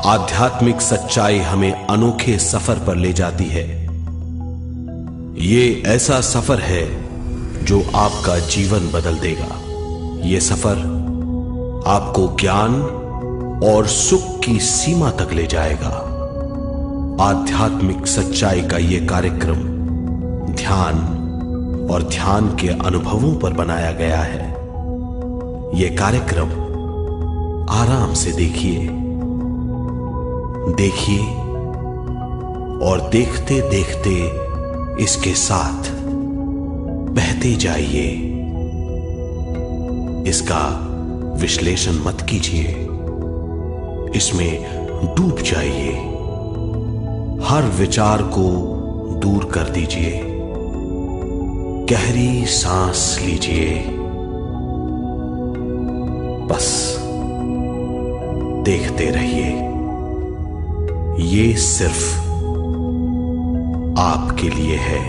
आध्यात्मिक सच्चाई हमें अनोखे सफर पर ले जाती है। ये ऐसा सफर है जो आपका जीवन बदल देगा। ये सफर आपको ज्ञान और सुख की सीमा तक ले जाएगा। आध्यात्मिक सच्चाई का यह कार्यक्रम ध्यान और ध्यान के अनुभवों पर बनाया गया है। यह कार्यक्रम आराम से देखिए और देखते देखते इसके साथ बहते जाइए। इसका विश्लेषण मत कीजिए, इसमें डूब जाइए। हर विचार को दूर कर दीजिए। गहरी सांस लीजिए। बस देखते रहिए। ये सिर्फ आपके लिए है।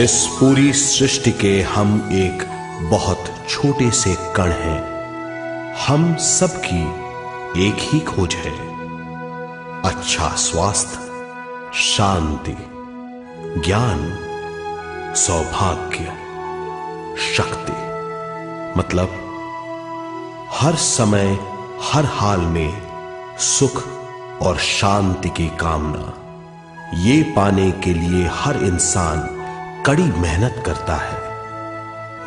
इस पूरी सृष्टि के हम एक बहुत छोटे से कण हैं। हम सबकी एक ही खोज है, अच्छा स्वास्थ्य, शांति, ज्ञान, सौभाग्य, शक्ति। मतलब हर समय हर हाल में सुख और शांति की कामना। ये पाने के लिए हर इंसान कड़ी मेहनत करता है,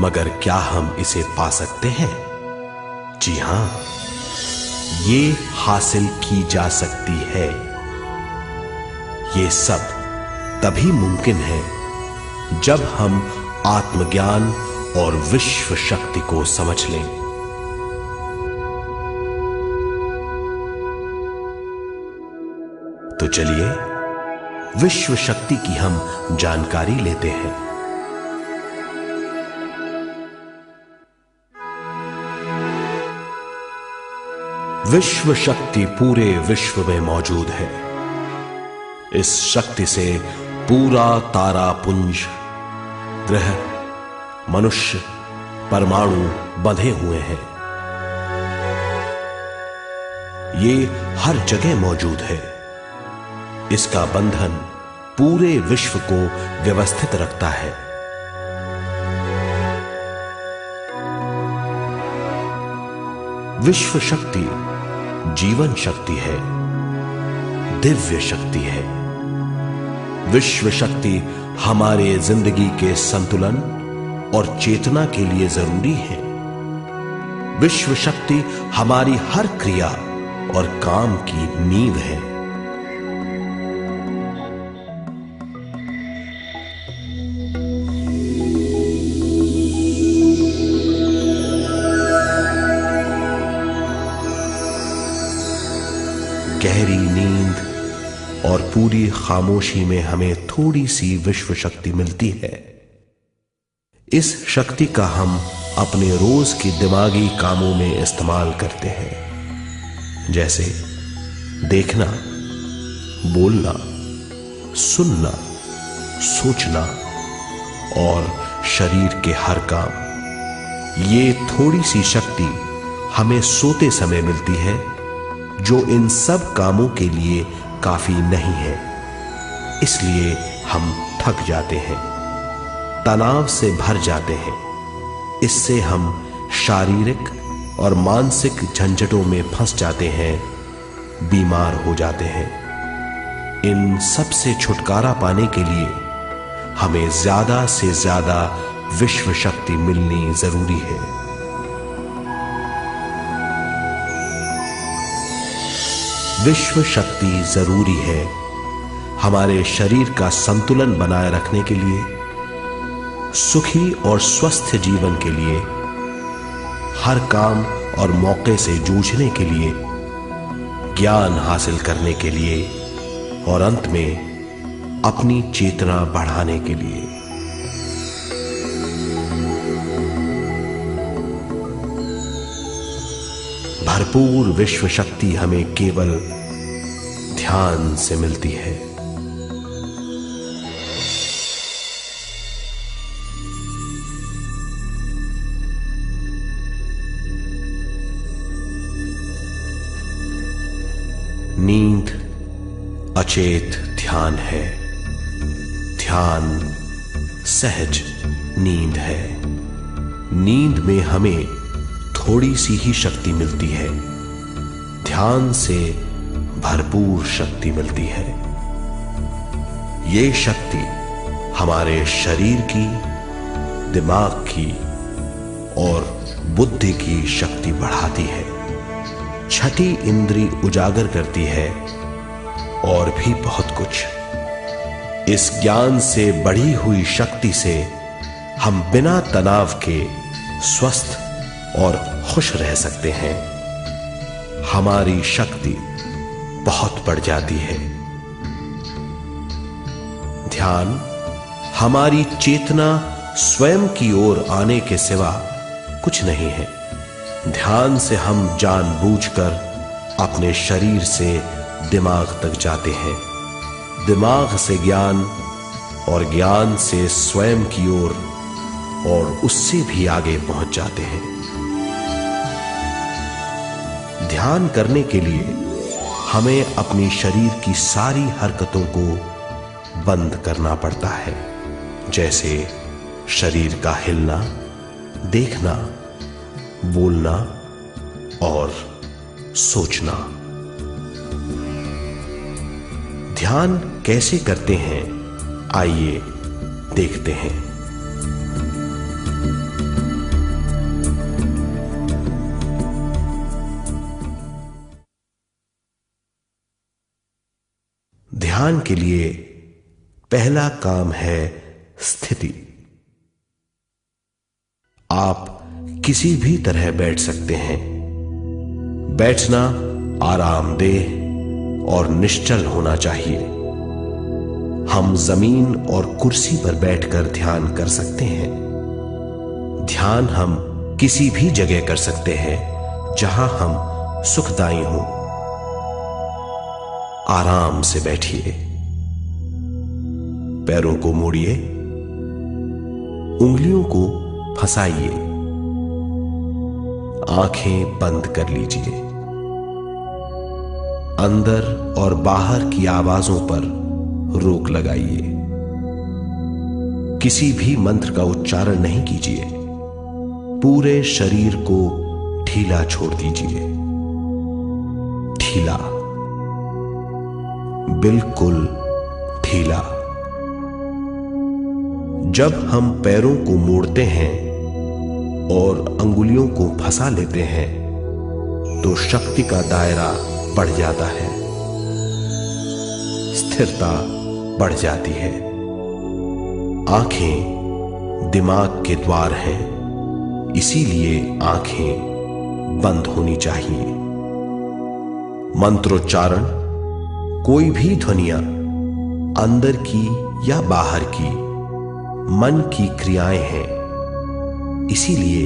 मगर क्या हम इसे पा सकते हैं? जी हां, ये हासिल की जा सकती है। ये सब तभी मुमकिन है जब हम आत्मज्ञान और विश्व शक्ति को समझ लें। तो चलिए विश्व शक्ति की हम जानकारी लेते हैं। विश्व शक्ति पूरे विश्व में मौजूद है। इस शक्ति से पूरा तारापुंज, ग्रह, मनुष्य, परमाणु बंधे हुए हैं। ये हर जगह मौजूद है। इसका बंधन पूरे विश्व को व्यवस्थित रखता है। विश्व शक्ति जीवन शक्ति है, दिव्य शक्ति है। विश्व शक्ति हमारे जिंदगी के संतुलन और चेतना के लिए जरूरी है। विश्व शक्ति हमारी हर क्रिया और काम की नींव है। गहरी नींद और पूरी खामोशी में हमें थोड़ी सी विश्व शक्ति मिलती है। इस शक्ति का हम अपने रोज की दिमागी कामों में इस्तेमाल करते हैं, जैसे देखना, बोलना, सुनना, सोचना और शरीर के हर काम। ये थोड़ी सी शक्ति हमें सोते समय मिलती है, जो इन सब कामों के लिए काफी नहीं है। इसलिए हम थक जाते हैं, तनाव से भर जाते हैं। इससे हम शारीरिक और मानसिक झंझटों में फंस जाते हैं, बीमार हो जाते हैं। इन सब से छुटकारा पाने के लिए हमें ज्यादा से ज्यादा विश्व शक्ति मिलनी जरूरी है। विश्व शक्ति जरूरी है हमारे शरीर का संतुलन बनाए रखने के लिए, सुखी और स्वस्थ जीवन के लिए, हर काम और मौके से जूझने के लिए, ज्ञान हासिल करने के लिए और अंत में अपनी चेतना बढ़ाने के लिए। भरपूर विश्व शक्ति हमें केवल ध्यान से मिलती है। अचेत ध्यान है। ध्यान सहज नींद है। नींद में हमें थोड़ी सी ही शक्ति मिलती है, ध्यान से भरपूर शक्ति मिलती है। ये शक्ति हमारे शरीर की, दिमाग की और बुद्धि की शक्ति बढ़ाती है। छठी इंद्री उजागर करती है और भी बहुत कुछ। इस ज्ञान से बढ़ी हुई शक्ति से हम बिना तनाव के स्वस्थ और खुश रह सकते हैं। हमारी शक्ति बहुत बढ़ जाती है। ध्यान हमारी चेतना स्वयं की ओर आने के सिवा कुछ नहीं है। ध्यान से हम जानबूझकर अपने शरीर से दिमाग तक जाते हैं, दिमाग से ज्ञान और ज्ञान से स्वयं की ओर और उससे भी आगे पहुंच जाते हैं। ध्यान करने के लिए हमें अपनी शरीर की सारी हरकतों को बंद करना पड़ता है, जैसे शरीर का हिलना, देखना, बोलना और सोचना। ध्यान कैसे करते हैं, आइए देखते हैं। ध्यान के लिए पहला काम है स्थिति। आप किसी भी तरह बैठ सकते हैं। बैठना आरामदेह और निश्चल होना चाहिए। हम जमीन और कुर्सी पर बैठकर ध्यान कर सकते हैं। ध्यान हम किसी भी जगह कर सकते हैं जहां हम सुखदायी हों। आराम से बैठिए, पैरों को मोड़िए, उंगलियों को फंसाइए, आंखें बंद कर लीजिए। अंदर और बाहर की आवाजों पर रोक लगाइए। किसी भी मंत्र का उच्चारण नहीं कीजिए। पूरे शरीर को ढीला छोड़ दीजिए। ढीला, बिल्कुल ढीला। जब हम पैरों को मोड़ते हैं और अंगुलियों को फंसा लेते हैं तो शक्ति का दायरा बढ़ जाता है, स्थिरता बढ़ जाती है। आंखें दिमाग के द्वार हैं, इसीलिए आंखें बंद होनी चाहिए। मंत्रोच्चारण, कोई भी ध्वनियां अंदर की या बाहर की मन की क्रियाएं हैं, इसीलिए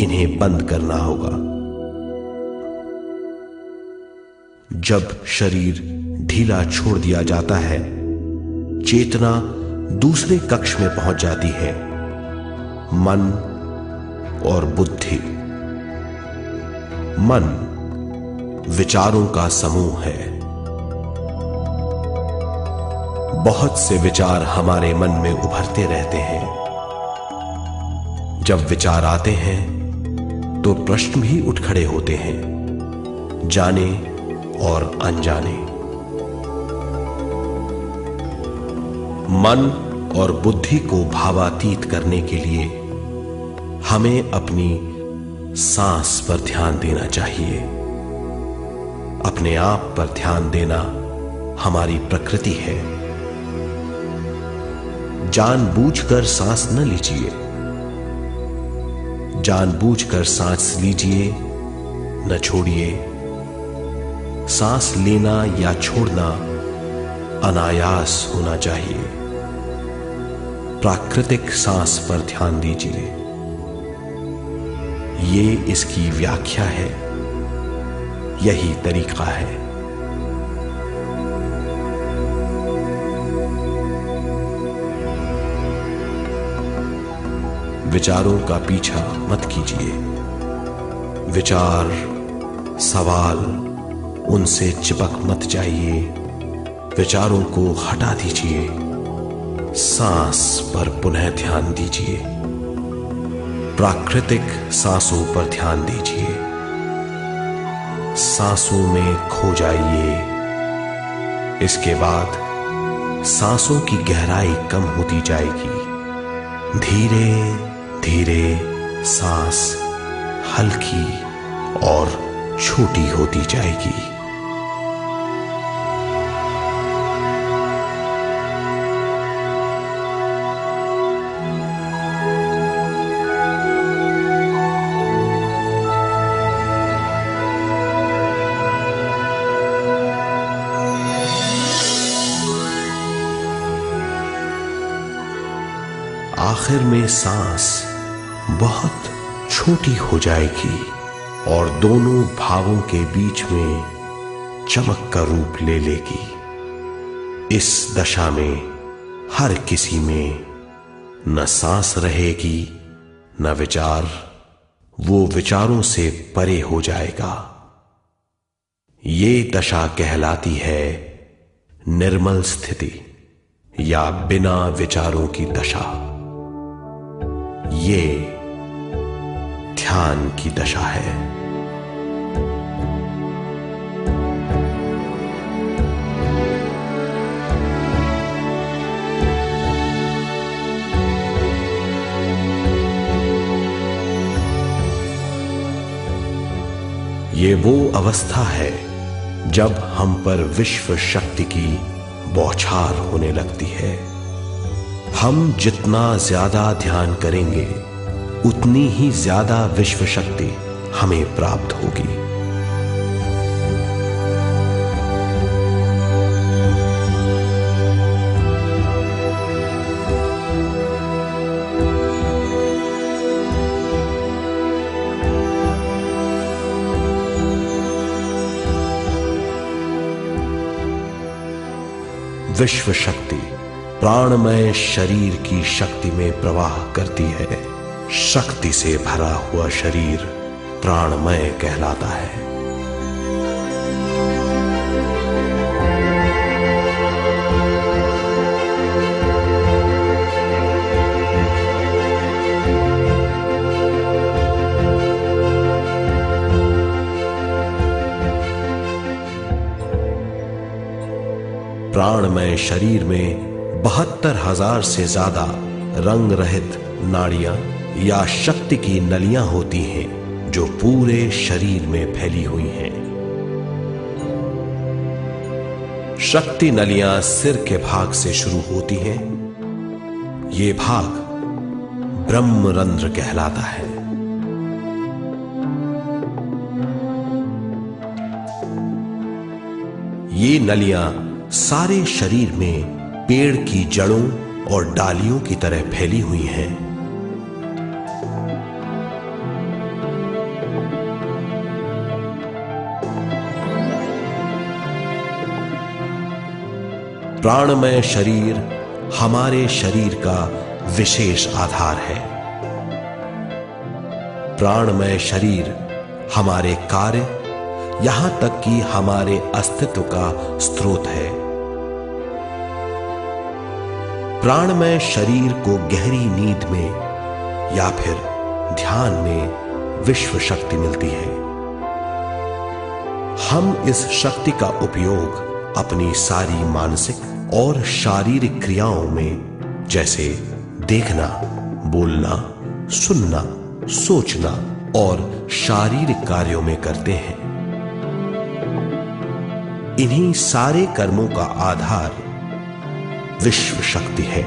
इन्हें बंद करना होगा। जब शरीर ढीला छोड़ दिया जाता है, चेतना दूसरे कक्ष में पहुंच जाती है, मन और बुद्धि। मन विचारों का समूह है। बहुत से विचार हमारे मन में उभरते रहते हैं। जब विचार आते हैं तो प्रश्न भी उठ खड़े होते हैं, जाने और अनजाने। मन और बुद्धि को भावातीत करने के लिए हमें अपनी सांस पर ध्यान देना चाहिए। अपने आप पर ध्यान देना हमारी प्रकृति है। जानबूझकर सांस न लीजिए। जानबूझकर सांस लीजिए, न छोड़िए। सांस लेना या छोड़ना अनायास होना चाहिए। प्राकृतिक सांस पर ध्यान दीजिए। ये इसकी व्याख्या है, यही तरीका है। विचारों का पीछा मत कीजिए। विचार, सवाल, उनसे चिपक मत जाइए। विचारों को हटा दीजिए। सांस पर पुनः ध्यान दीजिए। प्राकृतिक सांसों पर ध्यान दीजिए। सांसों में खो जाइए। इसके बाद सांसों की गहराई कम होती जाएगी। धीरे धीरे सांस हल्की और छोटी होती जाएगी। आखिर में सांस बहुत छोटी हो जाएगी और दोनों भावों के बीच में चमक का रूप ले लेगी। इस दशा में हर किसी में न सांस रहेगी न विचार। वो विचारों से परे हो जाएगा। ये दशा कहलाती है निर्मल स्थिति या बिना विचारों की दशा। ये ध्यान की दशा है। ये वो अवस्था है जब हम पर विश्व शक्ति की बौछार होने लगती है। हम जितना ज्यादा ध्यान करेंगे उतनी ही ज्यादा विश्व शक्ति हमें प्राप्त होगी। विश्व शक्ति प्राणमय शरीर की शक्ति में प्रवाह करती है। शक्ति से भरा हुआ शरीर प्राणमय कहलाता है। प्राणमय शरीर में 72,000 से ज्यादा रंग रहित नाड़ियां या शक्ति की नलियां होती हैं जो पूरे शरीर में फैली हुई हैं। शक्ति नलियां सिर के भाग से शुरू होती हैं। ये भाग ब्रह्मरंध्र कहलाता है। ये नलियां सारे शरीर में पेड़ की जड़ों और डालियों की तरह फैली हुई हैं। प्राणमय शरीर हमारे शरीर का विशेष आधार है। प्राणमय शरीर हमारे कार्य यहां तक कि हमारे अस्तित्व का स्रोत है। प्राणमय शरीर को गहरी नींद में या फिर ध्यान में विश्व शक्ति मिलती है। हम इस शक्ति का उपयोग अपनी सारी मानसिक और शारीरिक क्रियाओं में जैसे देखना, बोलना, सुनना, सोचना और शारीरिक कार्यों में करते हैं। इन्हीं सारे कर्मों का आधार विश्व शक्ति है।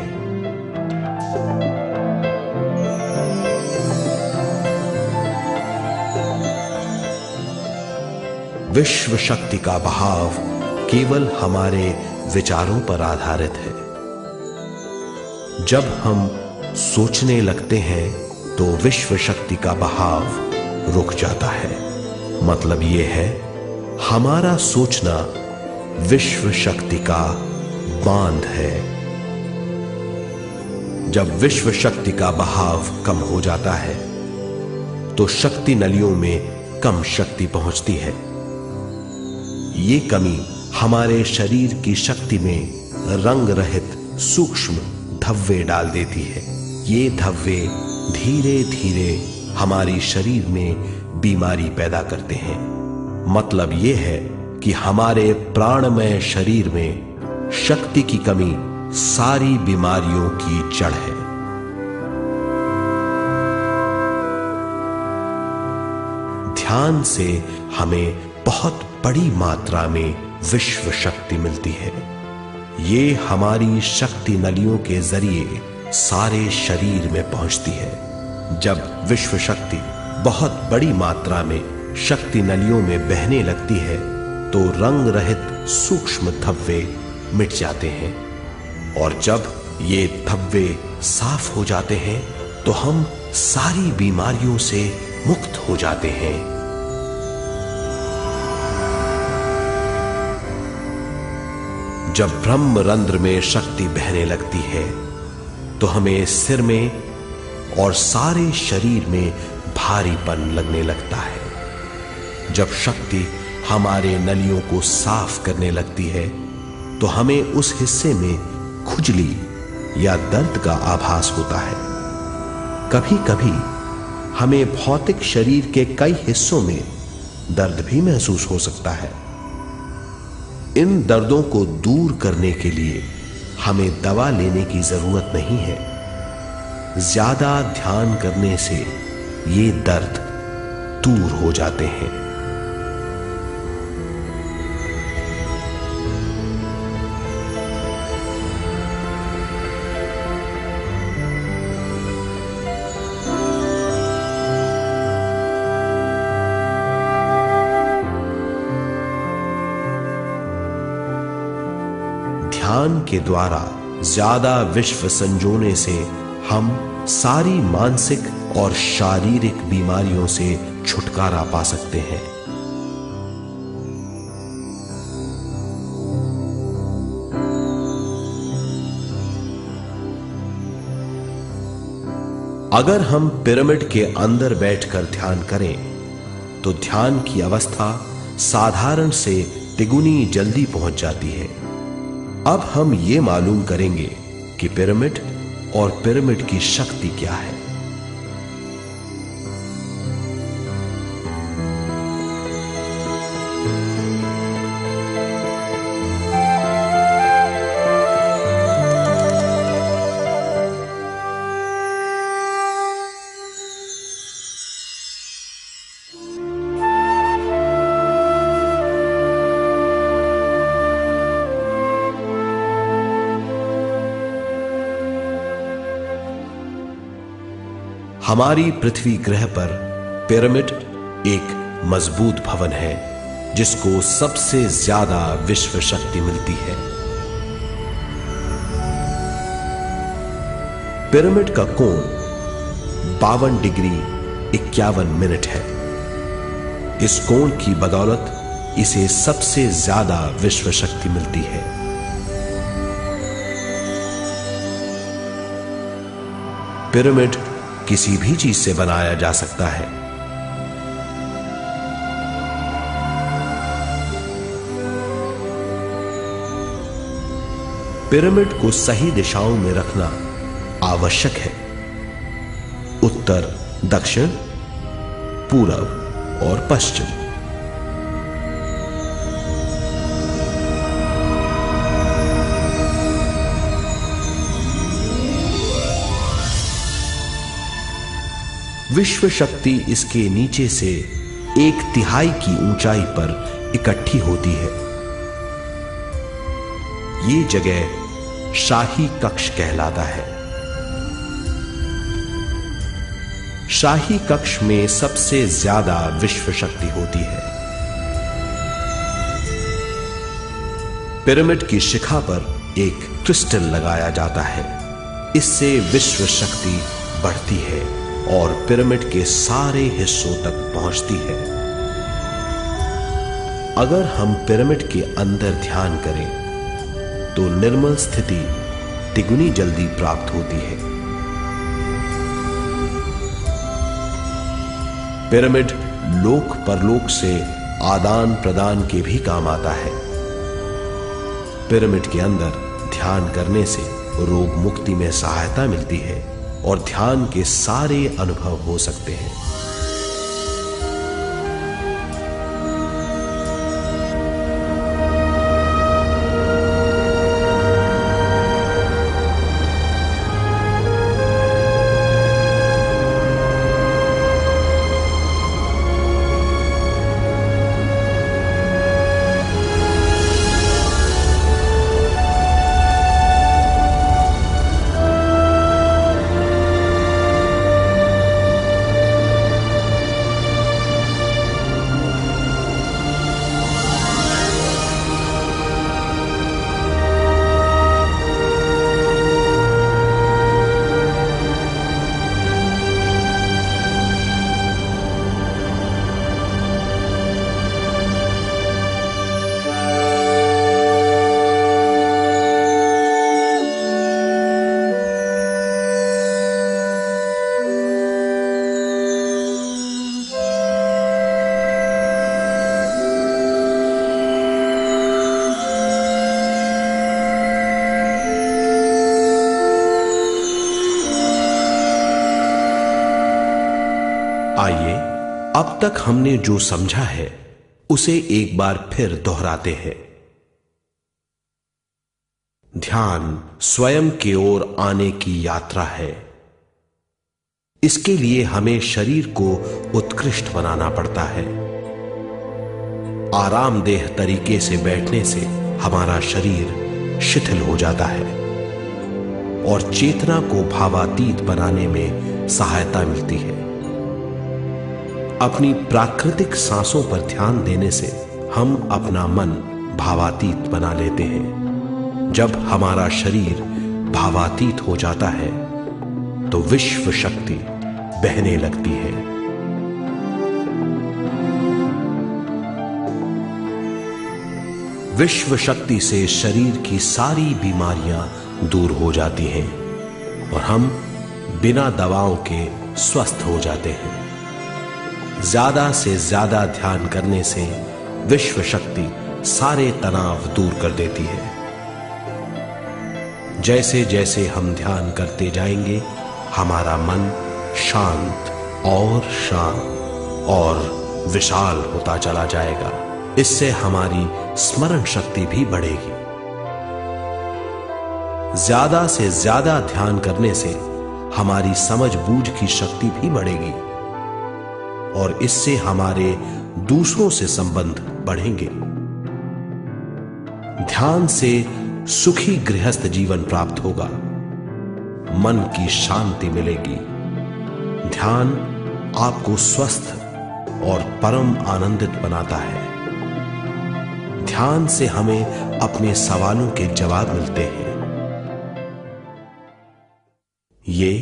विश्व शक्ति का बहाव केवल हमारे विचारों पर आधारित है। जब हम सोचने लगते हैं तो विश्व शक्ति का बहाव रुक जाता है। मतलब यह है, हमारा सोचना विश्व शक्ति का बांध है। जब विश्व शक्ति का बहाव कम हो जाता है तो शक्ति नलियों में कम शक्ति पहुंचती है। ये कमी हमारे शरीर की शक्ति में रंग रहित सूक्ष्म धब्बे डाल देती है। ये धब्बे धीरे धीरे हमारी शरीर में बीमारी पैदा करते हैं। मतलब यह है कि हमारे प्राणमय शरीर में शक्ति की कमी सारी बीमारियों की जड़ है। ध्यान से हमें बहुत बड़ी मात्रा में विश्व शक्ति मिलती है। ये हमारी शक्ति नलियों के जरिए सारे शरीर में पहुंचती है। जब विश्व शक्ति बहुत बड़ी मात्रा में शक्ति नलियों में बहने लगती है तो रंग रहित सूक्ष्म धब्बे मिट जाते हैं, और जब ये धब्बे साफ हो जाते हैं तो हम सारी बीमारियों से मुक्त हो जाते हैं। जब ब्रह्म रंध्र में शक्ति बहने लगती है तो हमें सिर में और सारे शरीर में भारीपन लगने लगता है। जब शक्ति हमारे नलियों को साफ करने लगती है तो हमें उस हिस्से में खुजली या दर्द का आभास होता है। कभी कभी हमें भौतिक शरीर के कई हिस्सों में दर्द भी महसूस हो सकता है। इन दर्दों को दूर करने के लिए हमें दवा लेने की जरूरत नहीं है। ज्यादा ध्यान करने से ये दर्द दूर हो जाते हैं। ध्यान के द्वारा ज्यादा विश्व संजोने से हम सारी मानसिक और शारीरिक बीमारियों से छुटकारा पा सकते हैं। अगर हम पिरामिड के अंदर बैठकर ध्यान करें तो ध्यान की अवस्था साधारण से तिगुनी जल्दी पहुंच जाती है। अब हम ये मालूम करेंगे कि पिरामिड और पिरामिड की शक्ति क्या है। हमारी पृथ्वी ग्रह पर पिरामिड एक मजबूत भवन है जिसको सबसे ज्यादा विश्व शक्ति मिलती है। पिरामिड का कोण 52 डिग्री 51 मिनट है। इस कोण की बदौलत इसे सबसे ज्यादा विश्व शक्ति मिलती है। पिरामिड किसी भी चीज से बनाया जा सकता है। पिरामिड को सही दिशाओं में रखना आवश्यक है। उत्तर, दक्षिण, पूरब और पश्चिम। विश्व शक्ति इसके नीचे से 1/3 की ऊंचाई पर इकट्ठी होती है। ये जगह शाही कक्ष कहलाता है। शाही कक्ष में सबसे ज्यादा विश्व शक्ति होती है। पिरामिड की शिखा पर एक क्रिस्टल लगाया जाता है। इससे विश्व शक्ति बढ़ती है और पिरामिड के सारे हिस्सों तक पहुंचती है। अगर हम पिरामिड के अंदर ध्यान करें तो निर्मल स्थिति तिगुनी जल्दी प्राप्त होती है। पिरामिड लोक परलोक से आदान प्रदान के भी काम आता है। पिरामिड के अंदर ध्यान करने से रोग मुक्ति में सहायता मिलती है और ध्यान के सारे अनुभव हो सकते हैं। आइए अब तक हमने जो समझा है उसे एक बार फिर दोहराते हैं। ध्यान स्वयं की ओर आने की यात्रा है। इसके लिए हमें शरीर को उत्कृष्ट बनाना पड़ता है। आरामदेह तरीके से बैठने से हमारा शरीर शिथिल हो जाता है और चेतना को भावातीत बनाने में सहायता मिलती है। अपनी प्राकृतिक सांसों पर ध्यान देने से हम अपना मन भावातीत बना लेते हैं। जब हमारा शरीर भावातीत हो जाता है तो विश्व शक्ति बहने लगती है। विश्व शक्ति से शरीर की सारी बीमारियां दूर हो जाती हैं और हम बिना दवाओं के स्वस्थ हो जाते हैं। ज्यादा से ज्यादा ध्यान करने से विश्व शक्ति सारे तनाव दूर कर देती है। जैसे जैसे हम ध्यान करते जाएंगे हमारा मन शांत और विशाल होता चला जाएगा। इससे हमारी स्मरण शक्ति भी बढ़ेगी। ज्यादा से ज्यादा ध्यान करने से हमारी समझ बूझ की शक्ति भी बढ़ेगी और इससे हमारे दूसरों से संबंध बढ़ेंगे। ध्यान से सुखी गृहस्थ जीवन प्राप्त होगा, मन की शांति मिलेगी। ध्यान आपको स्वस्थ और परम आनंदित बनाता है। ध्यान से हमें अपने सवालों के जवाब मिलते हैं। ये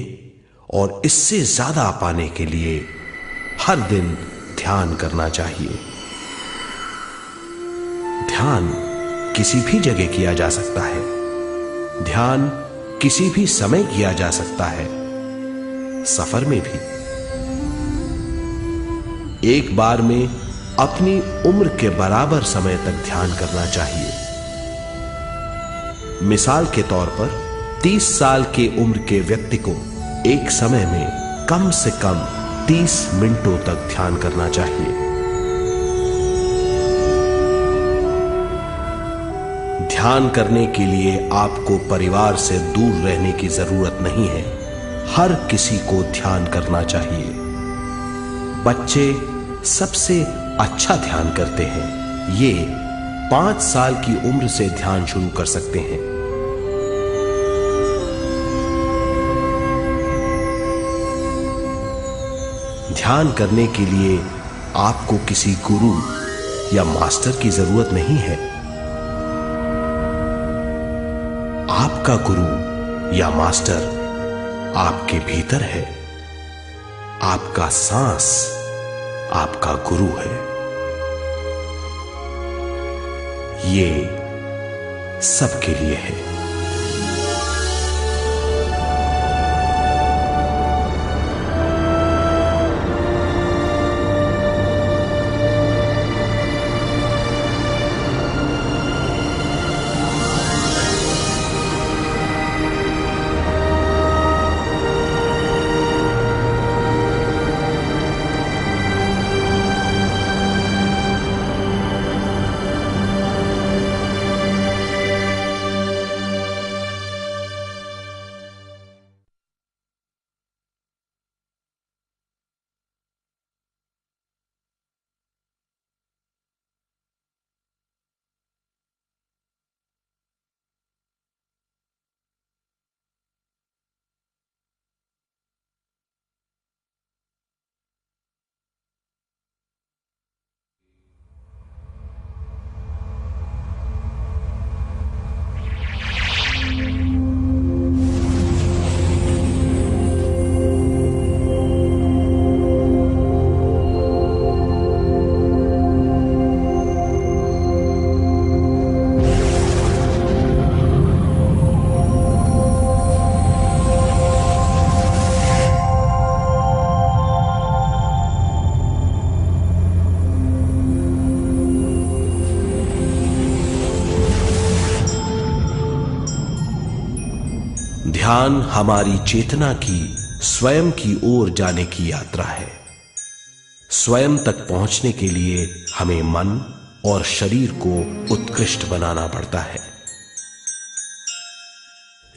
और इससे ज्यादा पाने के लिए हर दिन ध्यान करना चाहिए। ध्यान किसी भी जगह किया जा सकता है। ध्यान किसी भी समय किया जा सकता है, सफर में भी। एक बार में अपनी उम्र के बराबर समय तक ध्यान करना चाहिए। मिसाल के तौर पर 30 साल के उम्र के व्यक्ति को एक समय में कम से कम 30 मिनटों तक ध्यान करना चाहिए। ध्यान करने के लिए आपको परिवार से दूर रहने की जरूरत नहीं है। हर किसी को ध्यान करना चाहिए। बच्चे सबसे अच्छा ध्यान करते हैं। ये 5 साल की उम्र से ध्यान शुरू कर सकते हैं। ध्यान करने के लिए आपको किसी गुरु या मास्टर की जरूरत नहीं है। आपका गुरु या मास्टर आपके भीतर है। आपका सांस आपका गुरु है। ये सबके लिए है। ध्यान हमारी चेतना की स्वयं की ओर जाने की यात्रा है। स्वयं तक पहुंचने के लिए हमें मन और शरीर को उत्कृष्ट बनाना पड़ता है।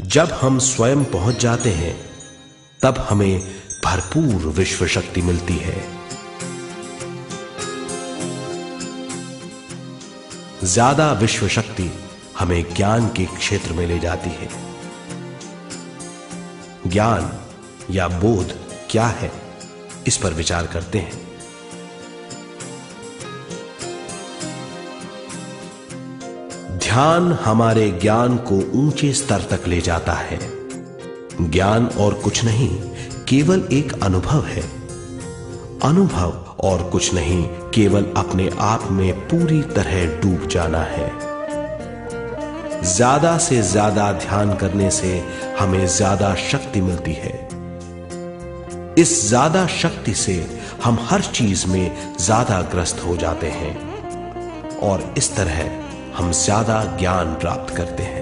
जब हम स्वयं पहुंच जाते हैं तब हमें भरपूर विश्व शक्ति मिलती है। ज्यादा विश्व शक्ति हमें ज्ञान के क्षेत्र में ले जाती है। ज्ञान या बोध क्या है, इस पर विचार करते हैं। ध्यान हमारे ज्ञान को ऊंचे स्तर तक ले जाता है। ज्ञान और कुछ नहीं, केवल एक अनुभव है। अनुभव और कुछ नहीं, केवल अपने आप में पूरी तरह डूब जाना है। ज्यादा से ज्यादा ध्यान करने से हमें ज्यादा शक्ति मिलती है। इस ज्यादा शक्ति से हम हर चीज में ज्यादा ग्रस्त हो जाते हैं और इस तरह हम ज्यादा ज्ञान प्राप्त करते हैं।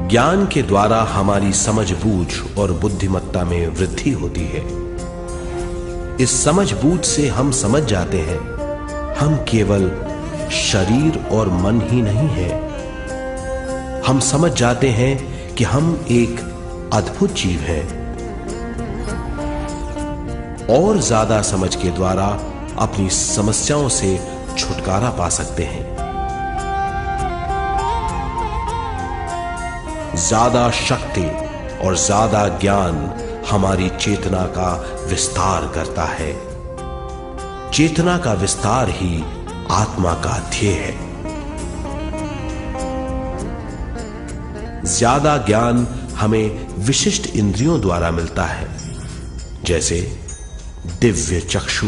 ज्ञान के द्वारा हमारी समझबूझ और बुद्धिमत्ता में वृद्धि होती है। इस समझबूझ से हम समझ जाते हैं हम केवल शरीर और मन ही नहीं है। हम समझ जाते हैं कि हम एक अद्भुत जीव हैं। और ज्यादा समझ के द्वारा अपनी समस्याओं से छुटकारा पा सकते हैं। ज्यादा शक्ति और ज्यादा ज्ञान हमारी चेतना का विस्तार करता है। चेतना का विस्तार ही आत्मा का ध्येय है। ज्यादा ज्ञान हमें विशिष्ट इंद्रियों द्वारा मिलता है, जैसे दिव्य चक्षु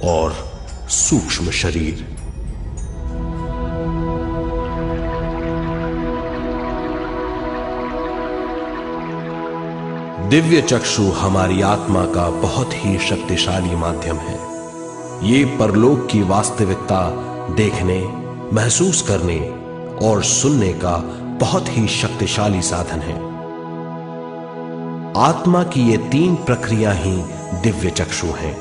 और सूक्ष्म शरीर। दिव्य चक्षु हमारी आत्मा का बहुत ही शक्तिशाली माध्यम है। ये परलोक की वास्तविकता देखने, महसूस करने और सुनने का बहुत ही शक्तिशाली साधन है। आत्मा की ये तीन प्रक्रिया ही दिव्य चक्षु हैं।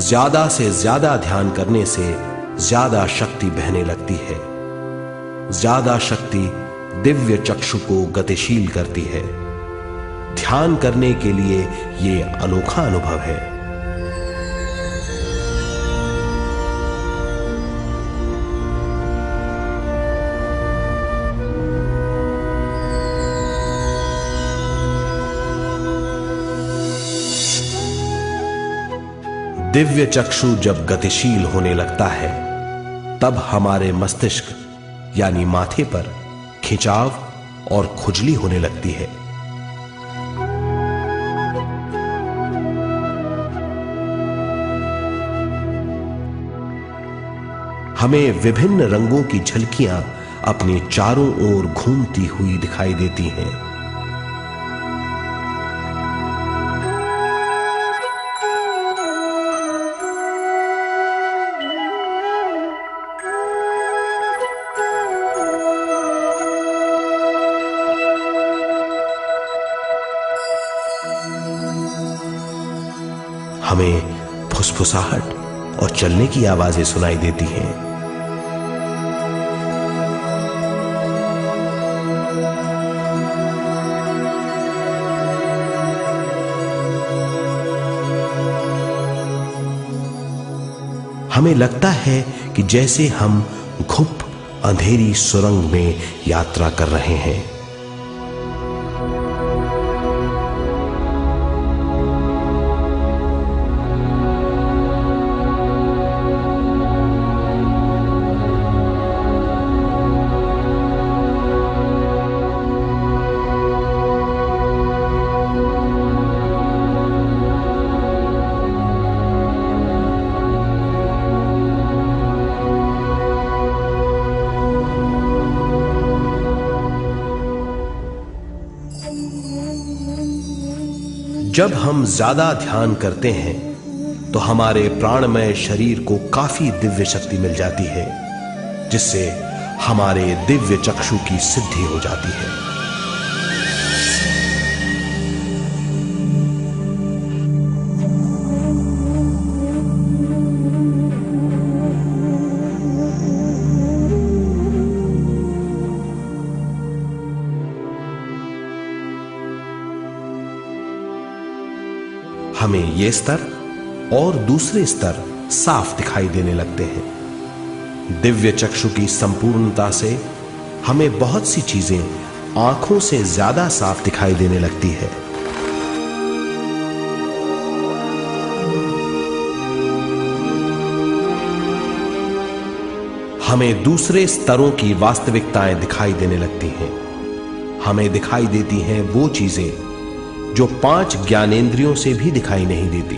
ज्यादा से ज्यादा ध्यान करने से ज्यादा शक्ति बहने लगती है। ज्यादा शक्ति दिव्य चक्षु को गतिशील करती है। ध्यान करने के लिए यह अनोखा अनुभव है। दिव्य चक्षु जब गतिशील होने लगता है तब हमारे मस्तिष्क यानी माथे पर खिंचाव और खुजली होने लगती है। हमें विभिन्न रंगों की झलकियां अपने चारों ओर घूमती हुई दिखाई देती हैं। हमें फुसफुसाहट और चलने की आवाजें सुनाई देती हैं। हमें लगता है कि जैसे हम घुप अंधेरी सुरंग में यात्रा कर रहे हैं। जब हम ज्यादा ध्यान करते हैं तो हमारे प्राणमय शरीर को काफी दिव्य शक्ति मिल जाती है, जिससे हमारे दिव्य चक्षु की सिद्धि हो जाती है। हमें ये स्तर और दूसरे स्तर साफ दिखाई देने लगते हैं। दिव्य चक्षु की संपूर्णता से हमें बहुत सी चीजें आंखों से ज्यादा साफ दिखाई देने लगती है। हमें दूसरे स्तरों की वास्तविकताएं दिखाई देने लगती हैं। हमें दिखाई देती हैं वो चीजें जो 5 ज्ञानेंद्रियों से भी दिखाई नहीं देती।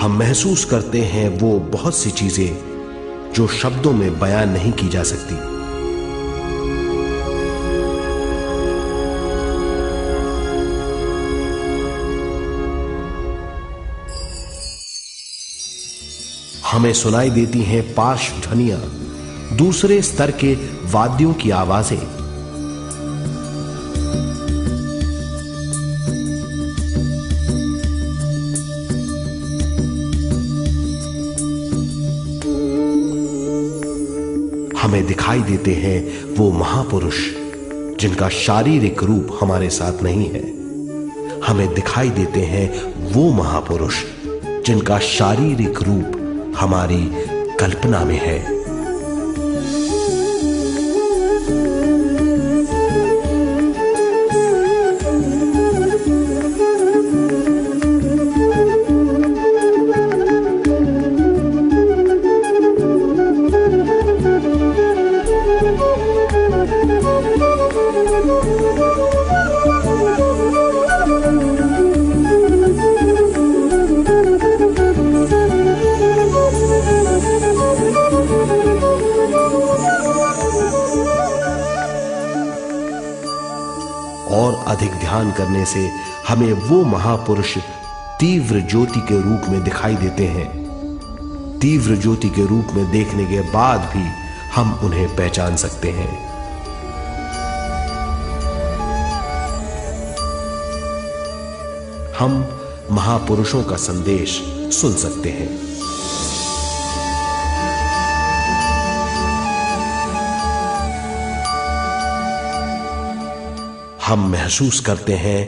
हम महसूस करते हैं वो बहुत सी चीजें जो शब्दों में बयान नहीं की जा सकती। हमें सुनाई देती हैं पार्श्व ध्वनियां, दूसरे स्तर के वाद्यों की आवाजें। हमें दिखाई देते हैं वो महापुरुष जिनका शारीरिक रूप हमारे साथ नहीं है। हमें दिखाई देते हैं वो महापुरुष जिनका शारीरिक रूप हमारी कल्पना में है। और अधिक ध्यान करने से हमें वो महापुरुष तीव्र ज्योति के रूप में दिखाई देते हैं। तीव्र ज्योति के रूप में देखने के बाद भी हम उन्हें पहचान सकते हैं। हम महापुरुषों का संदेश सुन सकते हैं। हम महसूस करते हैं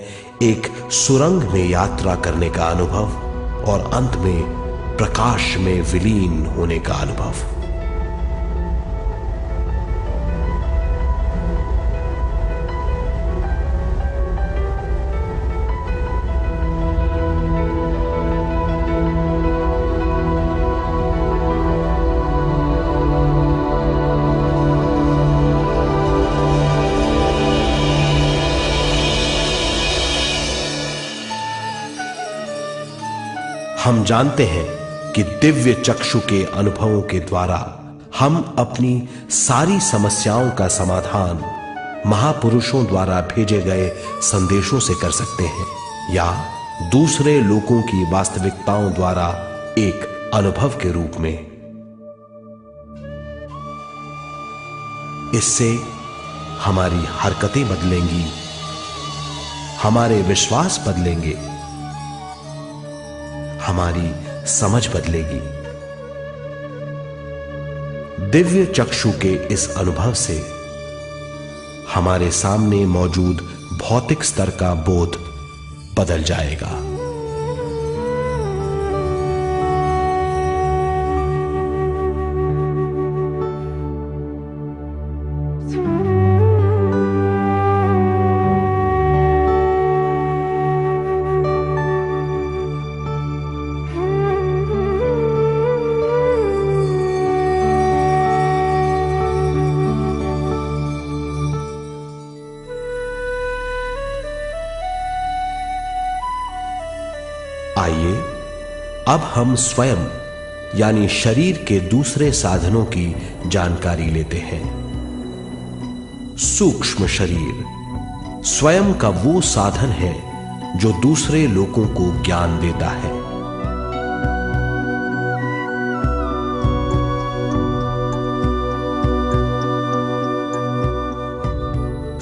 एक सुरंग में यात्रा करने का अनुभव और अंत में प्रकाश में विलीन होने का अनुभव। हम जानते हैं कि दिव्य चक्षु के अनुभवों के द्वारा हम अपनी सारी समस्याओं का समाधान महापुरुषों द्वारा भेजे गए संदेशों से कर सकते हैं, या दूसरे लोगों की वास्तविकताओं द्वारा एक अनुभव के रूप में। इससे हमारी हरकतें बदलेंगी, हमारे विश्वास बदलेंगे, हमारी समझ बदलेगी। दिव्य चक्षु के इस अनुभव से हमारे सामने मौजूद भौतिक स्तर का बोध बदल जाएगा। आइए अब हम स्वयं यानी शरीर के दूसरे साधनों की जानकारी लेते हैं। सूक्ष्म शरीर स्वयं का वो साधन है जो दूसरे लोगों को ज्ञान देता है।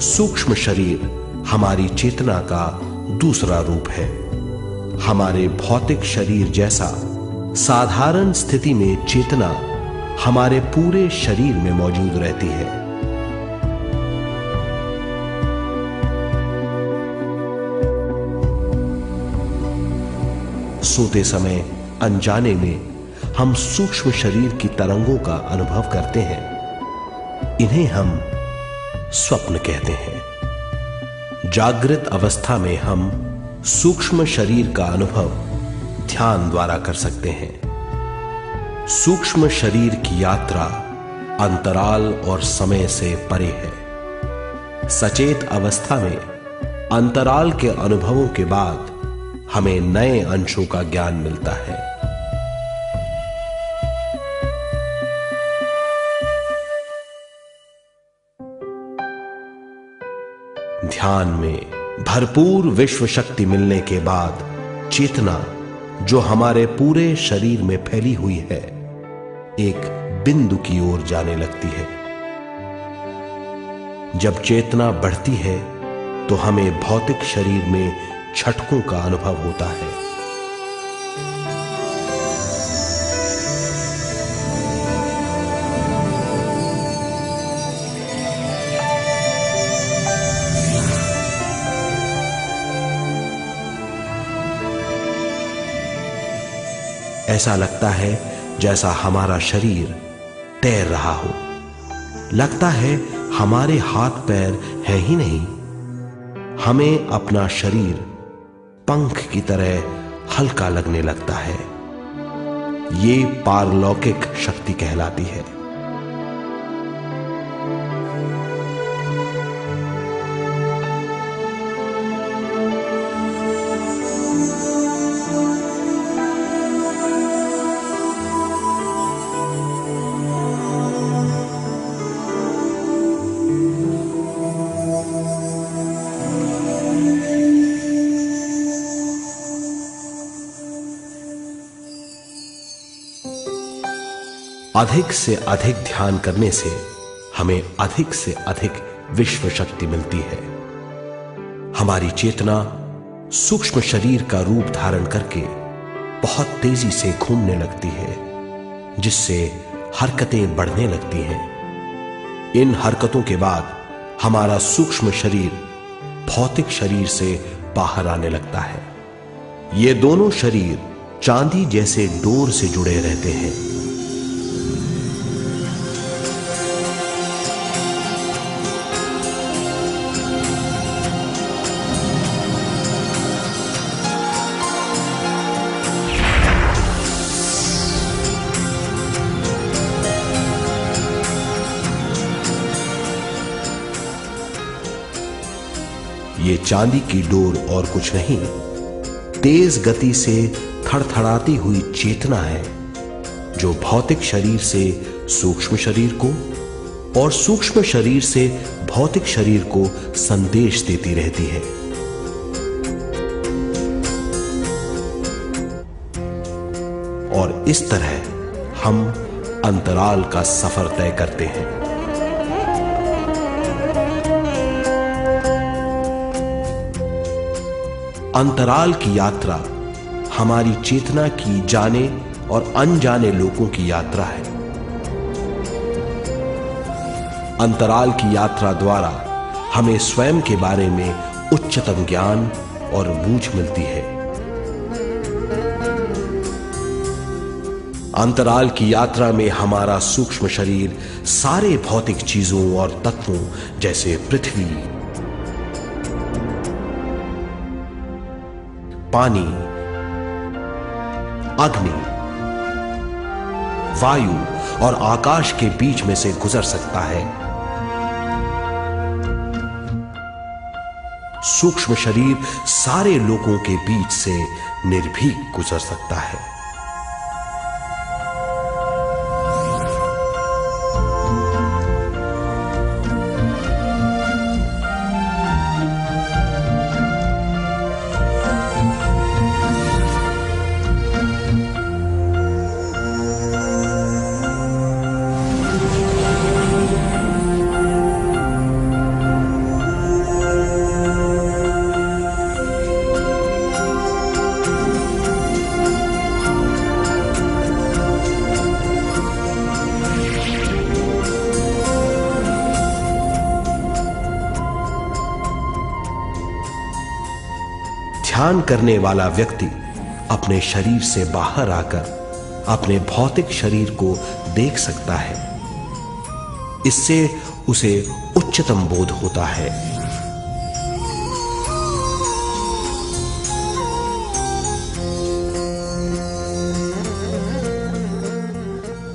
सूक्ष्म शरीर हमारी चेतना का दूसरा रूप है। हमारे भौतिक शरीर जैसा साधारण स्थिति में चेतना हमारे पूरे शरीर में मौजूद रहती है। सोते समय अनजाने में हम सूक्ष्म शरीर की तरंगों का अनुभव करते हैं। इन्हें हम स्वप्न कहते हैं। जागृत अवस्था में हम सूक्ष्म शरीर का अनुभव ध्यान द्वारा कर सकते हैं। सूक्ष्म शरीर की यात्रा अंतराल और समय से परे है। सचेत अवस्था में अंतराल के अनुभवों के बाद हमें नए अंशों का ज्ञान मिलता है। ध्यान में भरपूर विश्व शक्ति मिलने के बाद चेतना जो हमारे पूरे शरीर में फैली हुई है एक बिंदु की ओर जाने लगती है। जब चेतना बढ़ती है तो हमें भौतिक शरीर में झटकों का अनुभव होता है। ऐसा लगता है जैसा हमारा शरीर तैर रहा हो। लगता है हमारे हाथ पैर हैं ही नहीं। हमें अपना शरीर पंख की तरह हल्का लगने लगता है। ये पारलौकिक शक्ति कहलाती है। अधिक से अधिक ध्यान करने से हमें अधिक से अधिक विश्व शक्ति मिलती है। हमारी चेतना सूक्ष्म शरीर का रूप धारण करके बहुत तेजी से घूमने लगती है, जिससे हरकतें बढ़ने लगती हैं। इन हरकतों के बाद हमारा सूक्ष्म शरीर भौतिक शरीर से बाहर आने लगता है। ये दोनों शरीर चांदी जैसे डोर से जुड़े रहते हैं। ये चांदी की डोर और कुछ नहीं, तेज गति से थड़थड़ाती हुई चेतना है, जो भौतिक शरीर से सूक्ष्म शरीर को और सूक्ष्म शरीर से भौतिक शरीर को संदेश देती रहती है। और इस तरह हम अंतराल का सफर तय करते हैं। अंतराल की यात्रा हमारी चेतना की जाने और अनजाने लोगों की यात्रा है। अंतराल की यात्रा द्वारा हमें स्वयं के बारे में उच्चतम ज्ञान और बूझ मिलती है। अंतराल की यात्रा में हमारा सूक्ष्म शरीर सारे भौतिक चीजों और तत्वों जैसे पृथ्वी, पानी, अग्नि, वायु और आकाश के बीच में से गुजर सकता है। सूक्ष्म शरीर सारे लोगों के बीच से निर्भीक गुजर सकता है। ध्यान करने वाला व्यक्ति अपने शरीर से बाहर आकर अपने भौतिक शरीर को देख सकता है। इससे उसे उच्चतम बोध होता है।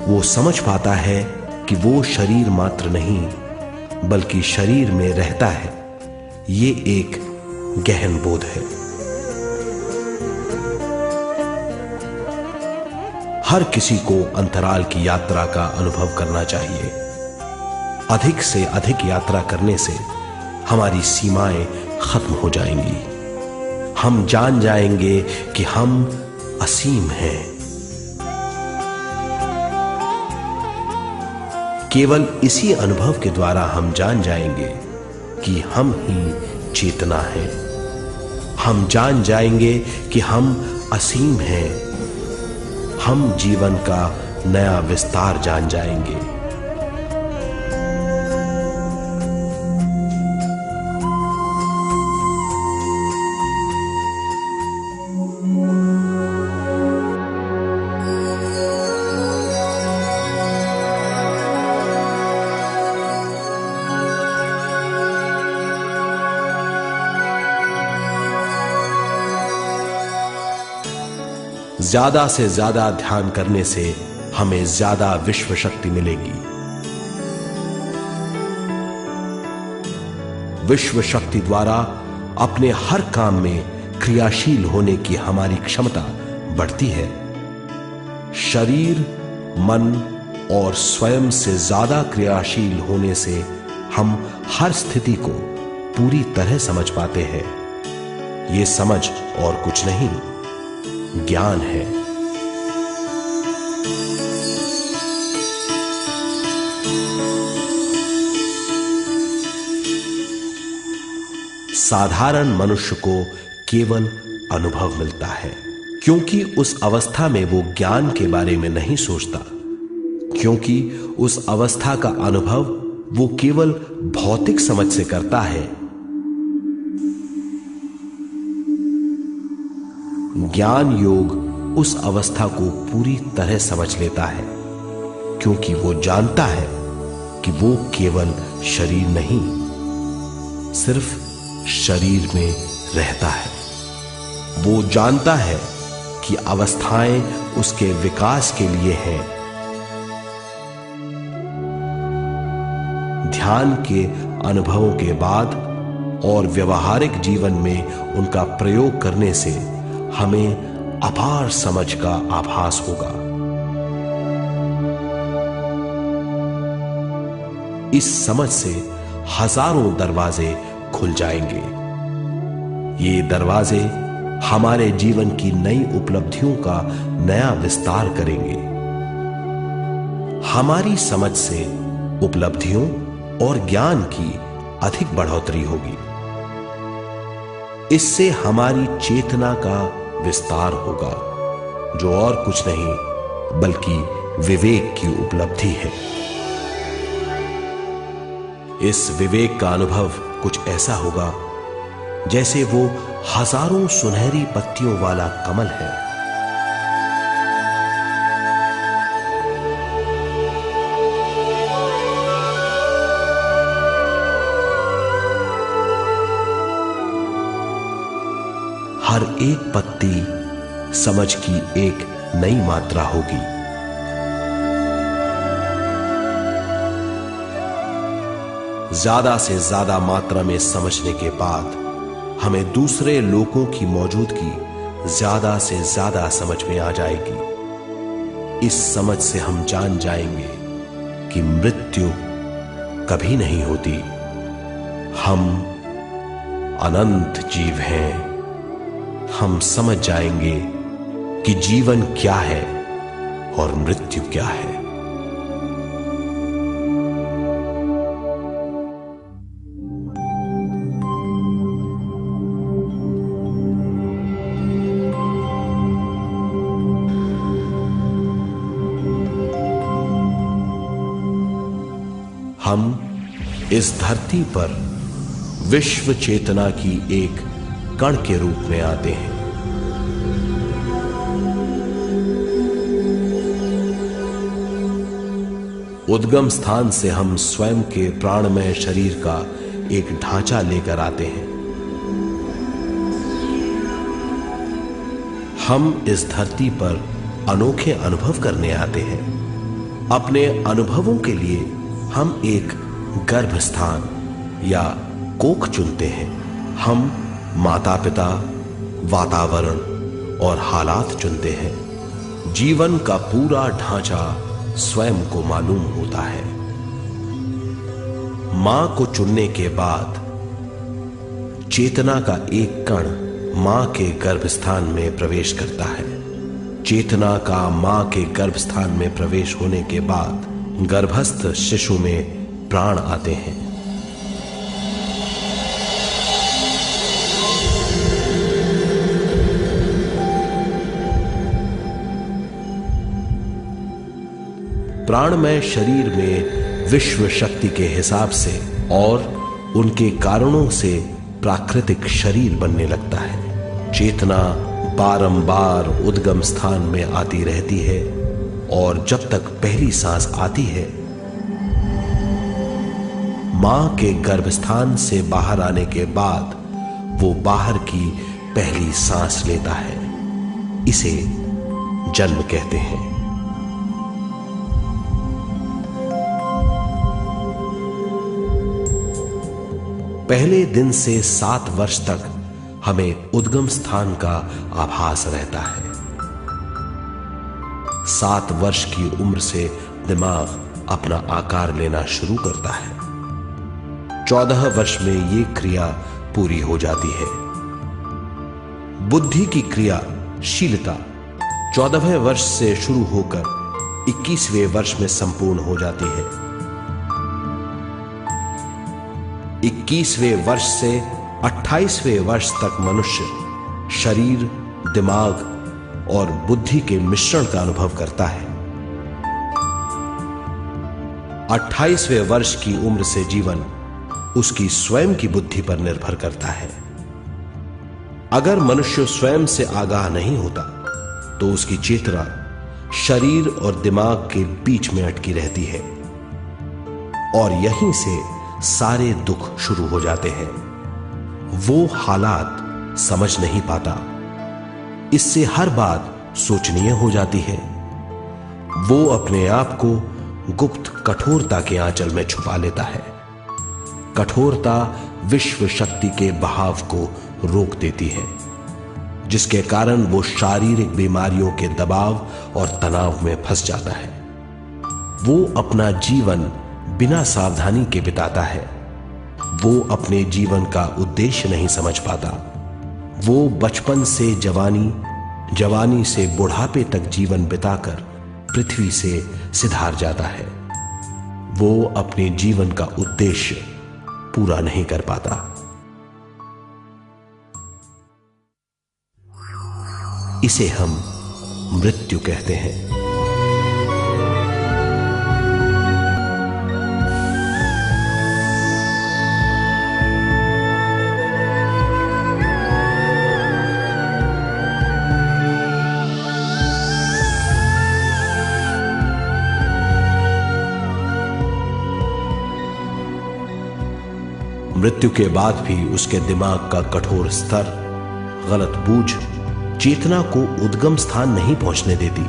वो समझ पाता है कि वो शरीर मात्र नहीं बल्कि शरीर में रहता है। ये एक गहन बोध है। हर किसी को अंतराल की यात्रा का अनुभव करना चाहिए। अधिक से अधिक यात्रा करने से हमारी सीमाएं खत्म हो जाएंगी। हम जान जाएंगे कि हम असीम हैं। केवल इसी अनुभव के द्वारा हम जान जाएंगे कि हम ही चेतना हैं। हम जान जाएंगे कि हम असीम हैं। हम जीवन का नया विस्तार जान जाएंगे। ज्यादा से ज्यादा ध्यान करने से हमें ज्यादा विश्व शक्ति मिलेगी। विश्व शक्ति द्वारा अपने हर काम में क्रियाशील होने की हमारी क्षमता बढ़ती है। शरीर, मन और स्वयं से ज्यादा क्रियाशील होने से हम हर स्थिति को पूरी तरह समझ पाते हैं। यह समझ और कुछ नहीं, ज्ञान है। साधारण मनुष्य को केवल अनुभव मिलता है, क्योंकि उस अवस्था में वो ज्ञान के बारे में नहीं सोचता, क्योंकि उस अवस्था का अनुभव वो केवल भौतिक समझ से करता है। ज्ञान योग उस अवस्था को पूरी तरह समझ लेता है, क्योंकि वो जानता है कि वो केवल शरीर नहीं, सिर्फ शरीर में रहता है। वो जानता है कि अवस्थाएं उसके विकास के लिए हैं। ध्यान के अनुभवों के बाद और व्यवहारिक जीवन में उनका प्रयोग करने से हमें अपार समझ का आभास होगा। इस समझ से हजारों दरवाजे खुल जाएंगे। ये दरवाजे हमारे जीवन की नई उपलब्धियों का नया विस्तार करेंगे। हमारी समझ से उपलब्धियों और ज्ञान की अधिक बढ़ोतरी होगी। इससे हमारी चेतना का विस्तार होगा, जो और कुछ नहीं बल्कि विवेक की उपलब्धि है। इस विवेक का अनुभव कुछ ऐसा होगा जैसे वो हजारों सुनहरी पत्तियों वाला कमल है। हर एक पत्ती समझ की एक नई मात्रा होगी। ज्यादा से ज्यादा मात्रा में समझने के बाद हमें दूसरे लोगों की मौजूदगी ज्यादा से ज्यादा समझ में आ जाएगी। इस समझ से हम जान जाएंगे कि मृत्यु कभी नहीं होती। हम अनंत जीव हैं। हम समझ जाएंगे कि जीवन क्या है और मृत्यु क्या है। हम इस धरती पर विश्व चेतना की एक कण के रूप में आते हैं। उद्गम स्थान से हम स्वयं के प्राणमय शरीर का एक ढांचा लेकर आते हैं। हम इस धरती पर अनोखे अनुभव करने आते हैं। अपने अनुभवों के लिए हम एक गर्भस्थान या कोख चुनते हैं। हम माता पिता, वातावरण और हालात चुनते हैं। जीवन का पूरा ढांचा स्वयं को मालूम होता है। मां को चुनने के बाद चेतना का एक कण मां के गर्भस्थान में प्रवेश करता है। चेतना का मां के गर्भस्थान में प्रवेश होने के बाद गर्भस्थ शिशु में प्राण आते हैं। प्राणमय शरीर में विश्व शक्ति के हिसाब से और उनके कारणों से प्राकृतिक शरीर बनने लगता है। चेतना बारंबार उद्गम स्थान में आती रहती है और जब तक पहली सांस आती है, मां के गर्भस्थान से बाहर आने के बाद वो बाहर की पहली सांस लेता है। इसे जन्म कहते हैं। पहले दिन से 7 वर्ष तक हमें उद्गम स्थान का आभास रहता है। 7 वर्ष की उम्र से दिमाग अपना आकार लेना शुरू करता है। 14 वर्ष में यह क्रिया पूरी हो जाती है। बुद्धि की क्रियाशीलता 14वें वर्ष से शुरू होकर 21वें वर्ष में संपूर्ण हो जाती है। 21वें वर्ष से 28वें वर्ष तक मनुष्य शरीर, दिमाग और बुद्धि के मिश्रण का अनुभव करता है। 28वें वर्ष की उम्र से जीवन उसकी स्वयं की बुद्धि पर निर्भर करता है। अगर मनुष्य स्वयं से आगाह नहीं होता तो उसकी चेतना शरीर और दिमाग के बीच में अटकी रहती है और यहीं से सारे दुख शुरू हो जाते हैं। वो हालात समझ नहीं पाता, इससे हर बात सोचनीय हो जाती है। वो अपने आप को गुप्त कठोरता के आंचल में छुपा लेता है। कठोरता विश्व शक्ति के बहाव को रोक देती है, जिसके कारण वो शारीरिक बीमारियों के दबाव और तनाव में फंस जाता है। वो अपना जीवन बिना सावधानी के बिताता है। वो अपने जीवन का उद्देश्य नहीं समझ पाता। वो बचपन से जवानी, जवानी से बुढ़ापे तक जीवन बिताकर पृथ्वी से सिधार जाता है। वो अपने जीवन का उद्देश्य पूरा नहीं कर पाता। इसे हम मृत्यु कहते हैं। मृत्यु के बाद भी उसके दिमाग का कठोर स्तर, गलत बूझ चेतना को उद्गम स्थान नहीं पहुंचने देती।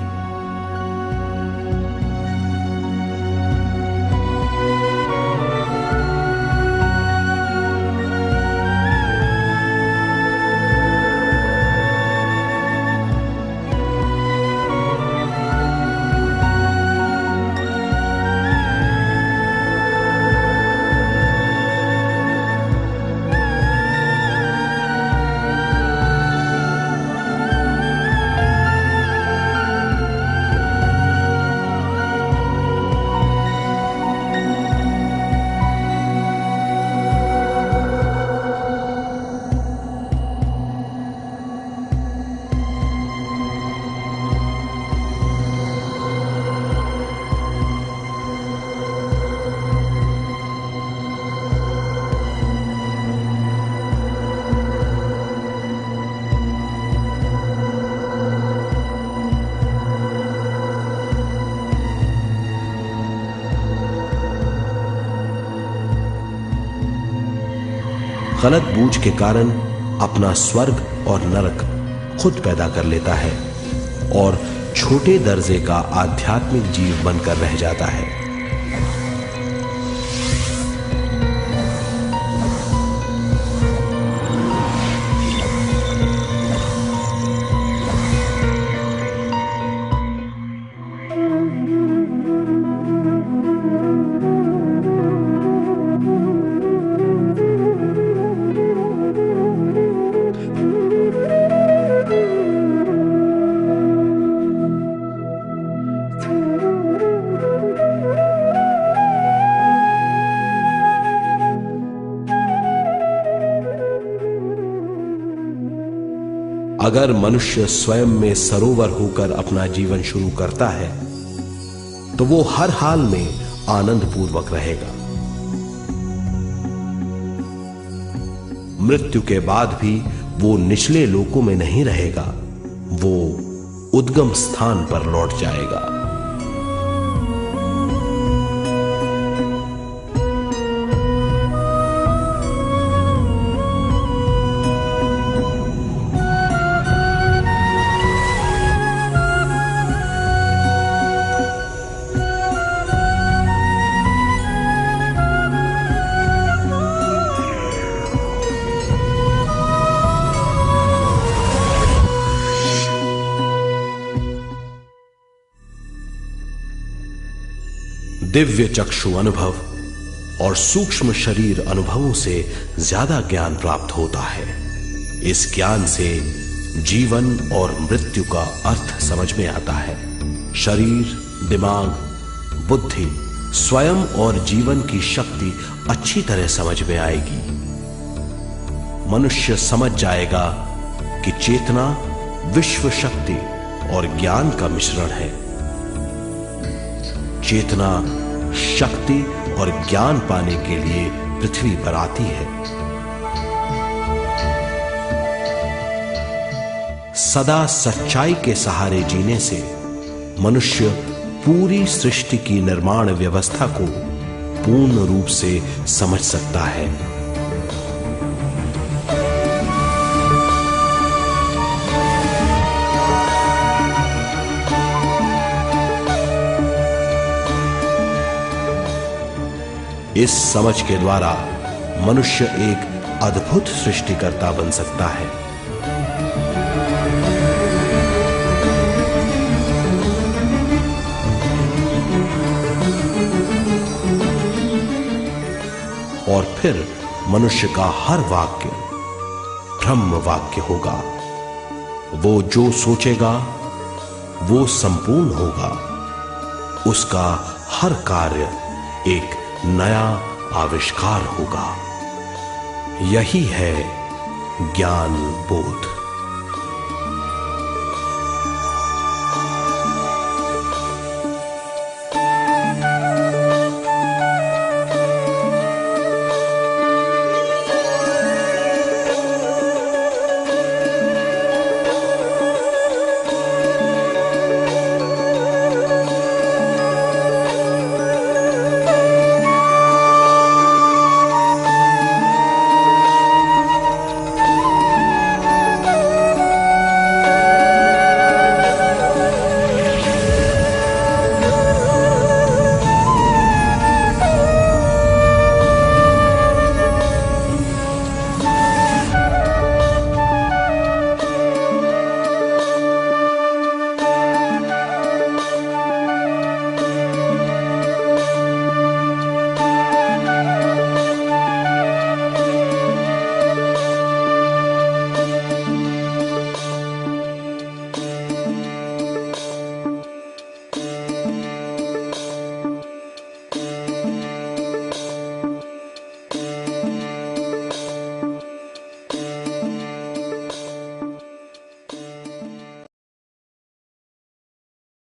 गलत बूझ के कारण अपना स्वर्ग और नरक खुद पैदा कर लेता है और छोटे दर्जे का आध्यात्मिक जीव बनकर रह जाता है। अगर मनुष्य स्वयं में सरोवर होकर अपना जीवन शुरू करता है तो वो हर हाल में आनंद पूर्वक रहेगा। मृत्यु के बाद भी वो निचले लोकों में नहीं रहेगा, वो उद्गम स्थान पर लौट जाएगा। दिव्य चक्षु अनुभव और सूक्ष्म शरीर अनुभवों से ज्यादा ज्ञान प्राप्त होता है। इस ज्ञान से जीवन और मृत्यु का अर्थ समझ में आता है। शरीर, दिमाग, बुद्धि, स्वयं और जीवन की शक्ति अच्छी तरह समझ में आएगी। मनुष्य समझ जाएगा कि चेतना विश्व शक्ति और ज्ञान का मिश्रण है। चेतना शक्ति और ज्ञान पाने के लिए पृथ्वी पर आती है। सदा सच्चाई के सहारे जीने से मनुष्य पूरी सृष्टि की निर्माण व्यवस्था को पूर्ण रूप से समझ सकता है। इस समझ के द्वारा मनुष्य एक अद्भुत सृष्टिकर्ता बन सकता है। और फिर मनुष्य का हर वाक्य ब्रह्म वाक्य होगा। वो जो सोचेगा वो संपूर्ण होगा। उसका हर कार्य एक नया आविष्कार होगा। यही है ज्ञान बोध।